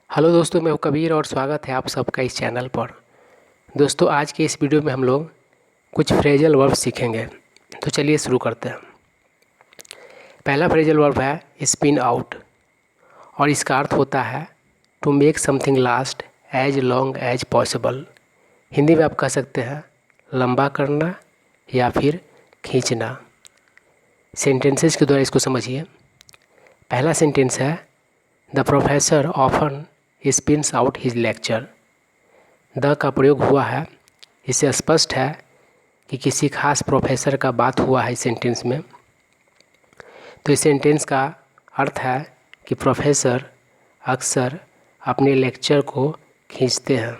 Hello दोस्तों, मैं हूं कबीर और स्वागत है आप सबका इस चैनल पर। दोस्तों, आज के इस वीडियो में हम लोग कुछ फ्रेजल वर्ब सीखेंगे। तो चलिए शुरू करते हैं। पहला फ्रेजल वर्ब है स्पिन आउट और इसका अर्थ होता है to make something last as long as possible. Hindi में आप कह सकते हैं लंबा करना या फिर खींचना। सेंटेंसेस के द्वारा इसको समझिए। पहला सेंटेंस है the professor often spins out his lecture. The का प्रयोग हुआ है, इससे स्पष्ट है कि किसी खास प्रोफेसर का बात हुआ है इस सेंटेंस में। तो इस सेंटेंस का अर्थ है कि प्रोफेसर अक्सर अपने लेक्चर को खींचते हैं।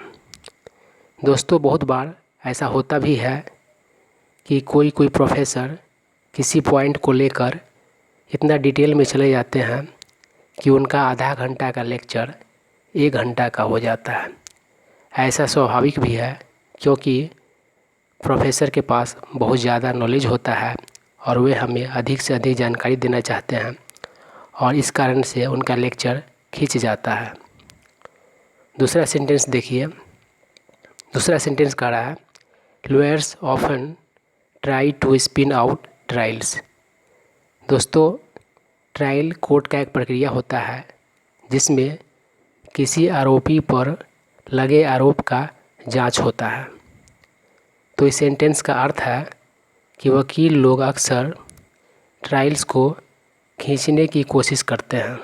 दोस्तों, बहुत बार ऐसा होता भी है कि कोई प्रोफेसर किसी पॉइंट को लेकर इतना डिटेल में चले जाते हैं कि उनका आधा घंटा का लेक्चर 1 घंटा का हो जाता है। ऐसा स्वाभाविक भी है क्योंकि प्रोफेसर के पास बहुत ज़्यादा नॉलेज होता है और वे हमें अधिक से अधिक जानकारी देना चाहते हैं और इस कारण से उनका लेक्चर खींच जाता है। दूसरा सेंटेंस देखिए। दूसरा सेंटेंस कह रहा है lawyers often try to spin out trials. दोस्तों, ट्रायल कोर्ट का एक प्रक्रिया होता है जिसमें किसी आरोपी पर लगे आरोप का जांच होता है। तो इस सेंटेंस का अर्थ है कि वकील लोग अक्सर ट्रायल्स को खींचने की कोशिश करते हैं।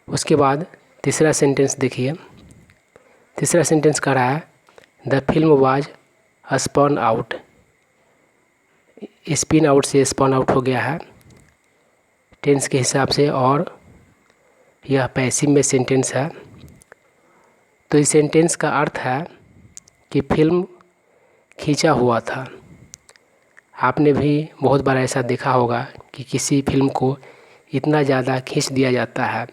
उसके बाद तीसरा सेंटेंस देखिए। तीसरा सेंटेंस कह रहा है the film was spun out. Spin out से स्पन आउट हो गया है टेंस के हिसाब से और यह पैसिव में सेंटेंस है। तो इस सेंटेंस का अर्थ है कि फिल्म खींचा हुआ था। आपने भी बहुत बार ऐसा देखा होगा कि किसी फिल्म को इतना ज़्यादा खींच दिया जाता है,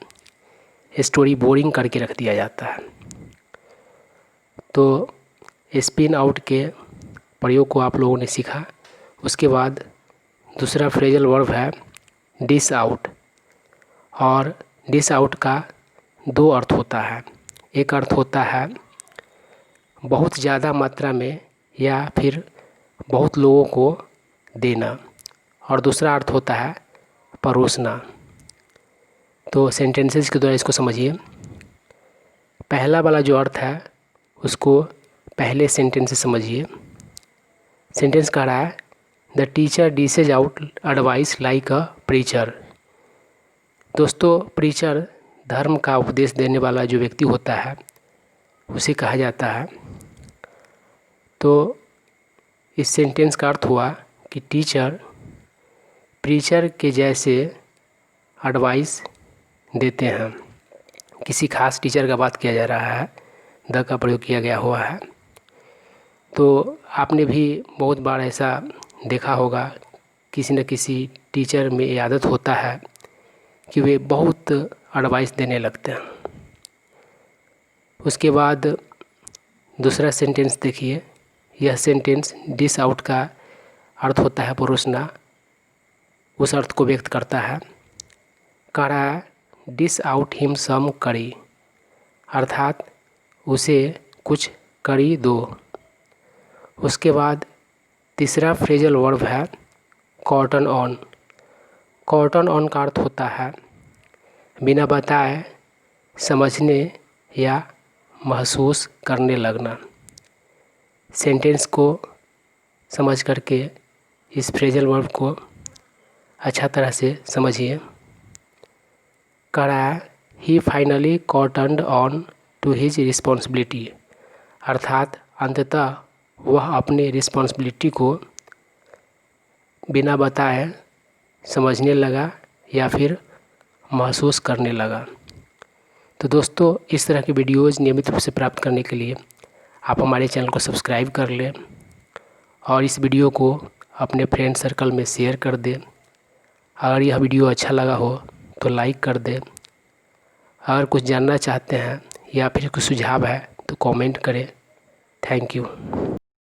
स्टोरी बोरिंग करके रख दिया जाता है। तो स्पिन आउट के प्रयोग को आप लोगों ने सीखा। उसके बाद दूसरा फ्रेजल वर्ब है डिश आउट और डिश आउट का 2 अर्थ होता है। एक अर्थ होता है बहुत ज़्यादा मात्रा में या फिर बहुत लोगों को देना और दूसरा अर्थ होता है परोसना। तो सेंटेंसेस के द्वारा इसको समझिए। पहला वाला जो अर्थ है उसको पहले सेंटेंस से समझिए। सेंटेंस कह रहा है the teacher dishes out advice like a preacher. दोस्तों, प्रीचर धर्म का उपदेश देने वाला जो व्यक्ति होता है उसे कहा जाता है। तो इस सेंटेंस का अर्थ हुआ कि टीचर प्रीचर के जैसे एडवाइस देते हैं। किसी खास टीचर का बात किया जा रहा है, द का प्रयोग किया गया हुआ है। तो आपने भी बहुत बार ऐसा देखा होगा किसी न किसी टीचर में ये आदत होता है कि वे बहुत एडवाइस देने लगते हैं। उसके बाद दूसरा सेंटेंस देखिए। यह सेंटेंस डिश आउट का अर्थ होता है परोसना, उस अर्थ को व्यक्त करता है। कह रहा है डिश आउट हिम सम करी, अर्थात उसे कुछ करी दो। उसके बाद तीसरा फ्रेजल वर्ब है कॉटन ऑन। कॉटन ऑन का अर्थ होता है बिना बताए समझने या महसूस करने लगना। सेंटेंस को समझ करके इस फ्रेजल वर्ब को अच्छा तरह से समझिए। कह रहा है ही finally cottoned on to his responsibility, अर्थात अंततः वह अपने रिस्पॉन्सिबिलिटी को बिना बताए समझने लगा या फिर महसूस करने लगा। तो दोस्तों, इस तरह की वीडियोज़ नियमित रूप से प्राप्त करने के लिए आप हमारे चैनल को सब्सक्राइब कर लें और इस वीडियो को अपने फ्रेंड सर्कल में शेयर कर दें। अगर यह वीडियो अच्छा लगा हो तो लाइक कर दें। अगर कुछ जानना चाहते हैं या फिर कुछ सुझाव है तो कमेंट करें। Thank you.